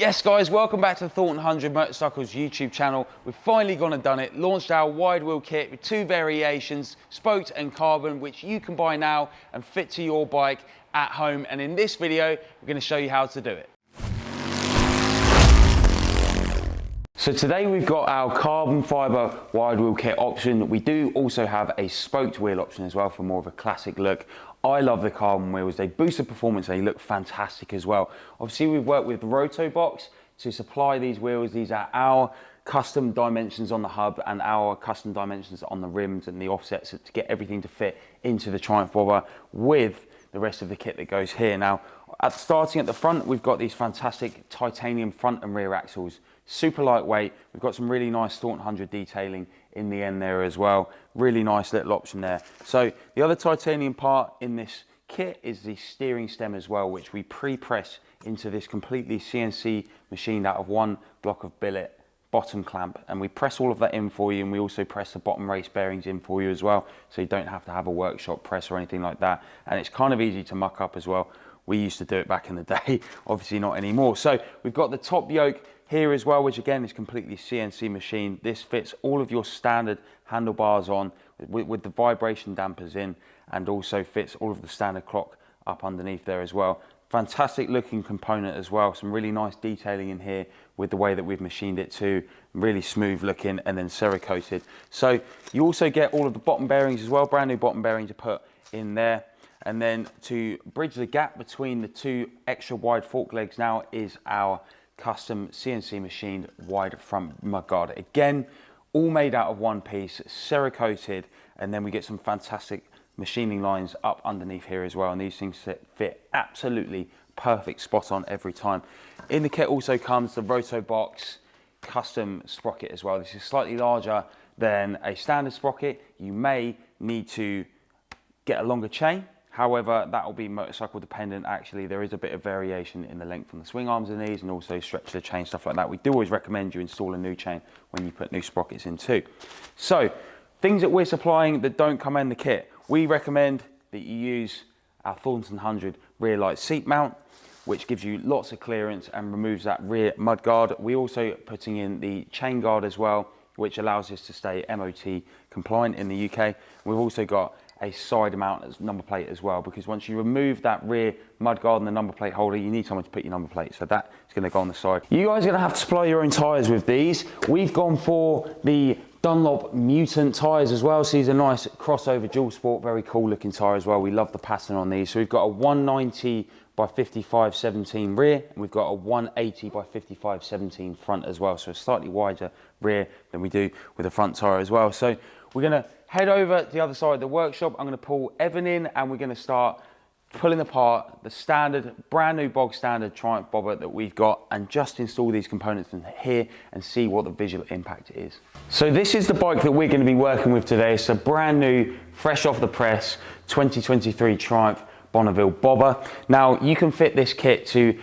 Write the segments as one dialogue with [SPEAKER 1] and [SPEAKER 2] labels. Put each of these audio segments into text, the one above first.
[SPEAKER 1] Yes guys, welcome back to the Thornton 100 Motorcycles YouTube channel. We've finally gone and done it, launched our wide wheel kit with two variations, spoked and carbon, which you can buy now and fit to your bike at home. And in this video, we're going to show you how to do it. So today we've got our carbon fibre wide wheel kit option. We do also have a spoked wheel option as well for more of a classic look. I love the carbon wheels, they boost the performance, they look fantastic as well. Obviously we've worked with Rotobox to supply these wheels. These are our custom dimensions on the hub and our custom dimensions on the rims and the offsets to get everything to fit into the Triumph bobber with the rest of the kit that goes here. Now, starting at the front, we've got these fantastic titanium front and rear axles. Super lightweight. We've got some really nice Thornton 100 detailing in the end there as well. Really nice little option there. So the other titanium part in this kit is the steering stem as well, which we pre-press into this completely CNC machined out of one block of billet bottom clamp, and we press all of that in for you, and we also press the bottom race bearings in for you as well, so you don't have to have a workshop press or anything like that. And it's kind of easy to muck up as well. We used to do it back in the day, obviously not anymore. So we've got the top yoke here as well, which again is completely CNC machined. This fits all of your standard handlebars on with the vibration dampers in, and also fits all of the standard clock up underneath there as well. Fantastic looking component as well. Some really nice detailing in here with the way that we've machined it too. Really smooth looking and then cerakoted. So you also get all of the bottom bearings as well, brand new bottom bearings to put in there. And then to bridge the gap between the two extra wide fork legs now is our custom CNC machined wide front mudguard. Again, all made out of one piece, cerakoted, and then we get some fantastic machining lines up underneath here as well, and these things fit absolutely perfect, spot on every time. In the kit also comes the Rotobox custom sprocket as well. This is slightly larger than a standard sprocket. You may need to get a longer chain. However, that will be motorcycle dependent. Actually, there is a bit of variation in the length on the swing arms and these, and also stretch the chain, stuff like that. We do always recommend you install a new chain when you put new sprockets in too. So, things that we're supplying that don't come in the kit. We recommend that you use our Thornton 100 rear light seat mount, which gives you lots of clearance and removes that rear mud guard. We're also putting in the chain guard as well, which allows us to stay MOT compliant in the UK. We've also got a side mount as number plate as well, because once you remove that rear mud guard and the number plate holder, you need someone to put your number plate, so that is going to go on the side. You guys are going to have to supply your own tyres with these. We've gone for the Dunlop Mutant tyres as well, so these are nice crossover dual sport, very cool looking tyre as well. We love the pattern on these. So we've got a 190 by 55/17 rear, and we've got a 180 by 55/17 front as well, so a slightly wider rear than we do with the front tyre as well. So we're going to head over to the other side of the workshop. I'm going to pull Evan in, and we're going to start pulling apart the standard, brand new bog standard Triumph bobber that we've got, and just install these components in here and see what the visual impact is. So this is the bike that we're going to be working with today. It's a brand new, fresh off the press, 2023 Triumph Bonneville bobber. Now you can fit this kit to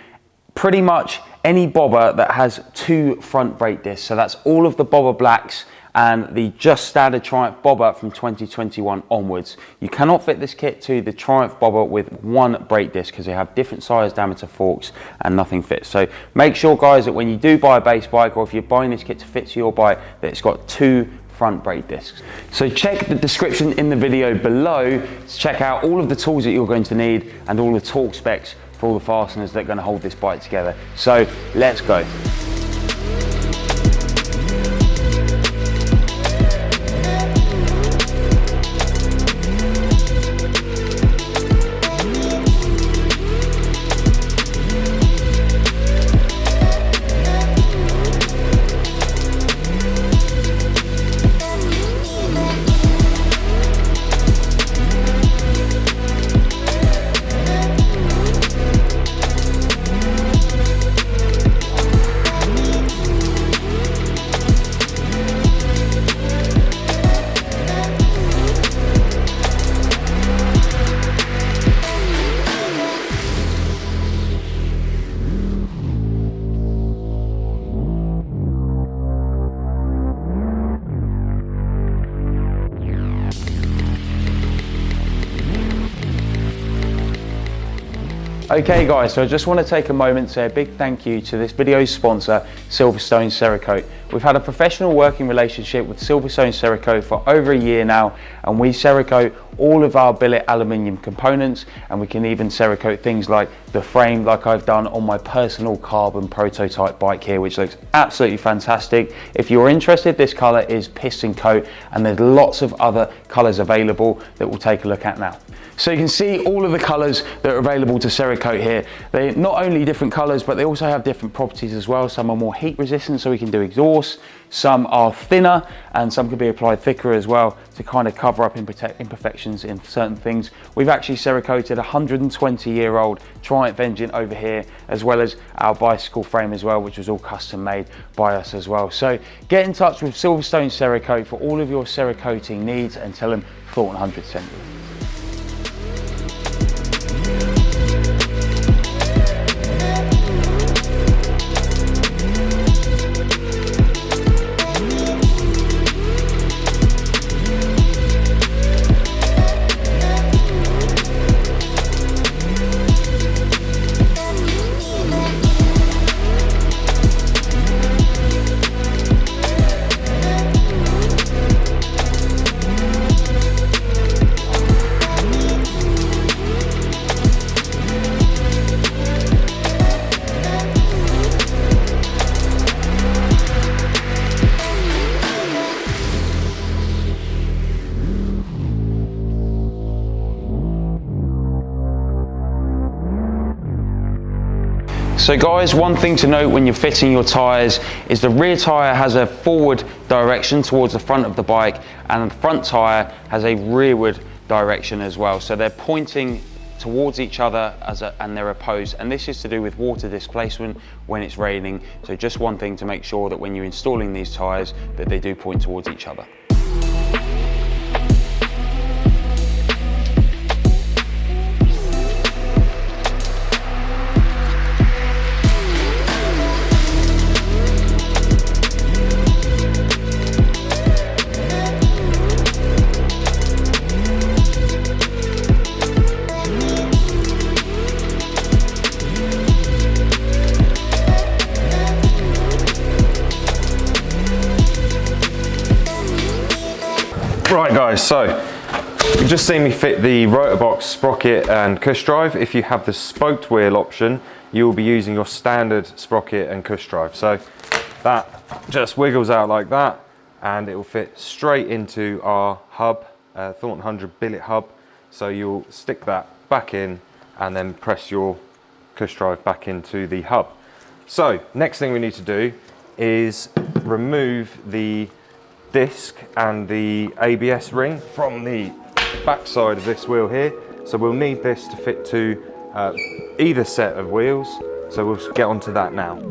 [SPEAKER 1] pretty much any bobber that has two front brake discs. So that's all of the bobber blacks and the just standard Triumph bobber from 2021 onwards. You cannot fit this kit to the Triumph bobber with one brake disc because they have different size diameter forks and nothing fits. So make sure guys that when you do buy a base bike, or if you're buying this kit to fit to your bike, that it's got two front brake discs. So check the description in the video below to check out all of the tools that you're going to need and all the torque specs for all the fasteners that are going to hold this bike together. So let's go. Okay guys, so I just want to take a moment to say a big thank you to this video's sponsor, Silverstone Cerakote. We've had a professional working relationship with Silverstone Cerakote for over a year now, and we Cerakote all of our billet aluminium components, and we can even Cerakote things like the frame, like I've done on my personal carbon prototype bike here, which looks absolutely fantastic. If you're interested, this color is piston coat, and there's lots of other colors available that we'll take a look at now. So you can see all of the colors that are available to Cerakote here. They're not only different colors, but they also have different properties as well. Some are more heat resistant, so we can do exhaust. Some are thinner, and some can be applied thicker as well to kind of cover up imperfections in certain things. We've actually Cerakoted a 120-year-old Triumph engine over here, as well as our bicycle frame as well, which was all custom made by us as well. So get in touch with Silverstone Cerakote for all of your Cerakoting needs, and tell them Thornton 100 sent you. So guys, one thing to note when you're fitting your tyres is the rear tyre has a forward direction towards the front of the bike, and the front tyre has a rearward direction as well. So they're pointing towards each other and they're opposed, and this is to do with water displacement when it's raining. So just one thing to make sure that when you're installing these tyres that they do point towards each other.
[SPEAKER 2] Right guys, so you've just seen me fit the Rotobox sprocket and cush drive. If you have the spoked wheel option, you will be using your standard sprocket and cush drive. So that just wiggles out like that, and it will fit straight into our hub, Thornton 100 billet hub. So you'll stick that back in and then press your cush drive back into the hub. So next thing we need to do is remove the disc and the ABS ring from the back side of this wheel here. So we'll need this to fit to either set of wheels. So we'll get onto that now.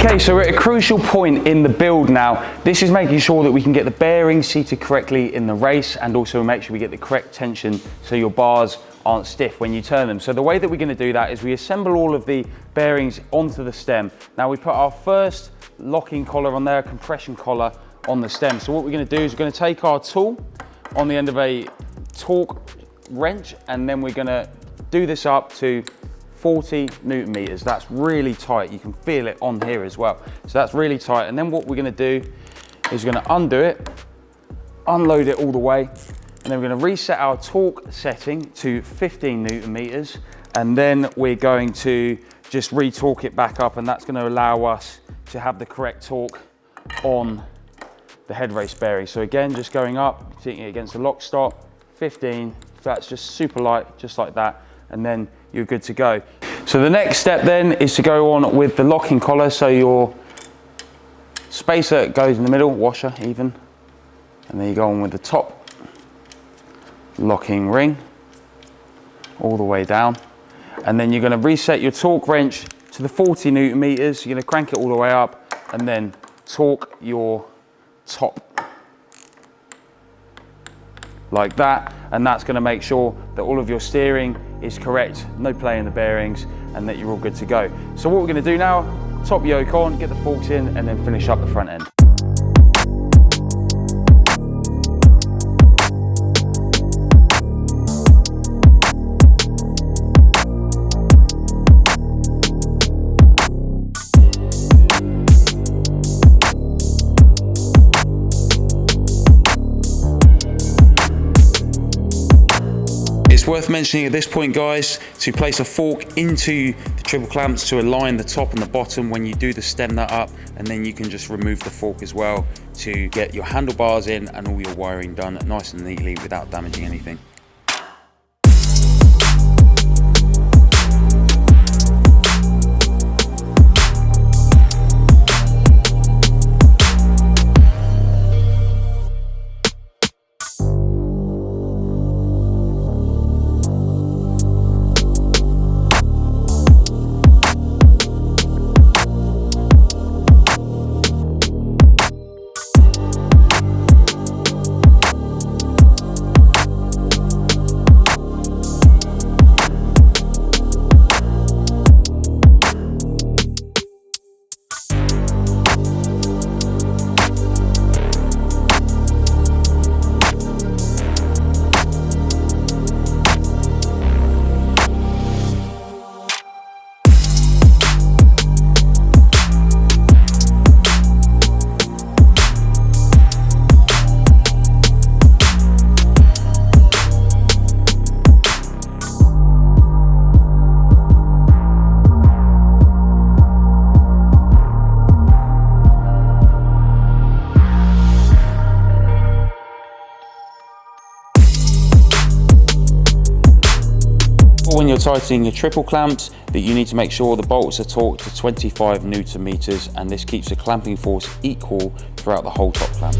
[SPEAKER 1] Okay, so we're at a crucial point in the build now. This is making sure that we can get the bearings seated correctly in the race, and also make sure we get the correct tension so your bars aren't stiff when you turn them. So the way that we're going to do that is we assemble all of the bearings onto the stem. Now we put our first locking collar on there, compression collar on the stem. So what we're going to do is we're going to take our tool on the end of a torque wrench, and then we're going to do this up to 40 Newton meters. That's really tight. You can feel it on here as well. So that's really tight. And then what we're going to do is we're going to undo it, unload it all the way, and then we're going to reset our torque setting to 15 Newton meters. And then we're going to just re-torque it back up, and that's going to allow us to have the correct torque on the head race bearing. So again, just going up, hitting it against the lock stop, 15. That's just super light, just like that. And then you're good to go. So the next step then is to go on with the locking collar. So your spacer goes in the middle, washer even, and then you go on with the top locking ring all the way down. And then you're going to reset your torque wrench to the 40 Newton meters. You're going to crank it all the way up and then torque your top like that, and that's going to make sure that all of your steering is correct, no play in the bearings, and that you're all good to go. So what we're going to do now, top yoke on, get the forks in, and then finish up the front end. It's worth mentioning at this point, guys, to place a fork into the triple clamps to align the top and the bottom when you do the stem that up, and then you can just remove the fork as well to get your handlebars in and all your wiring done nice and neatly without damaging anything. When you're tightening your triple clamps, that you need to make sure the bolts are torqued to 25 Newton meters, and this keeps the clamping force equal throughout the whole top clamp.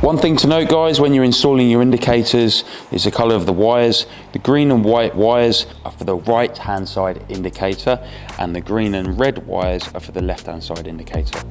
[SPEAKER 1] One thing to note, guys, when you're installing your indicators is the color of the wires. The green and white wires are for the right hand side indicator, and the green and red wires are for the left hand side indicator.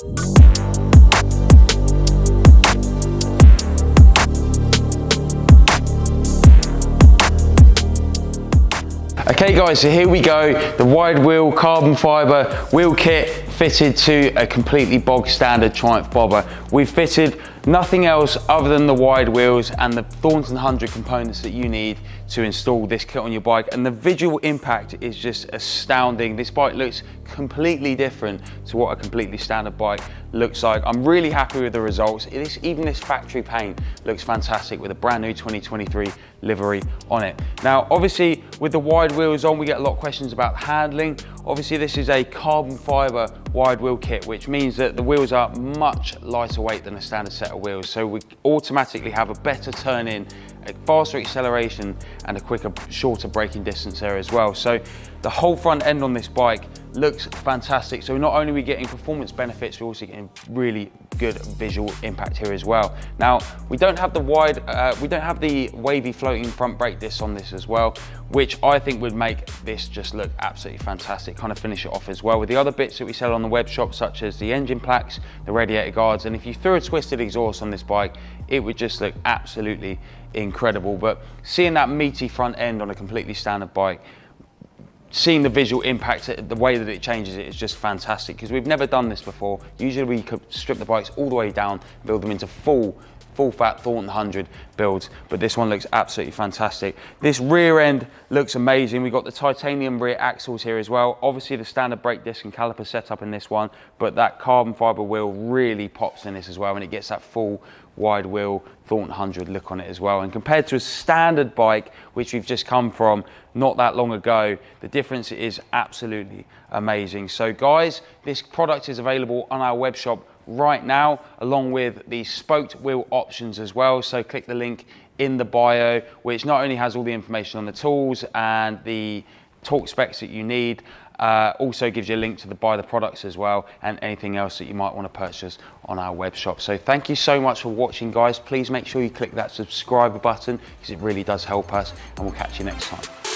[SPEAKER 1] Okay guys, so here we go, the wide wheel carbon fibre wheel kit fitted to a completely bog standard Triumph bobber. We've fitted nothing else other than the wide wheels and the Thornton 100 components that you need to install this kit on your bike, and the visual impact is just astounding. This bike looks completely different to what a completely standard bike looks like. I'm really happy with the results. Even this factory paint looks fantastic with a brand new 2023 livery on it. Now obviously with the wide wheels on, we get a lot of questions about handling. Obviously this is a carbon fibre wide wheel kit, which means that the wheels are much lighter weight than a standard set of wheels, so we automatically have a better turn in, a faster acceleration and a quicker, shorter braking distance there as well. So the whole front end on this bike looks fantastic. So not only are we getting performance benefits, we're also getting really good visual impact here as well. Now we don't have the wavy floating front brake discs on this as well, which I think would make this just look absolutely fantastic, kind of finish it off as well with the other bits that we sell on the web shop, such as the engine plaques, the radiator guards, and if you threw a twisted exhaust on this bike, it would just look absolutely incredible. But seeing that meaty front end on a completely standard bike, seeing the visual impact, the way that it changes it is just fantastic, because we've never done this before. Usually we could strip the bikes all the way down, build them into full fat Thornton 100 builds, but this one looks absolutely fantastic. This rear end looks amazing. We've got the titanium rear axles here as well. Obviously the standard brake disc and caliper setup in this one, but that carbon fibre wheel really pops in this as well, and it gets that full wide wheel Thornton 100 look on it as well. And compared to a standard bike, which we've just come from not that long ago, the difference is absolutely amazing. So guys, this product is available on our web shop right now, along with the spoked wheel options as well. So click the link in the bio, which not only has all the information on the tools and the torque specs that you need, also gives you a link to buy the products as well, and anything else that you might want to purchase on our web shop. So thank you so much for watching guys. Please make sure you click that subscribe button, because it really does help us, and we'll catch you next time.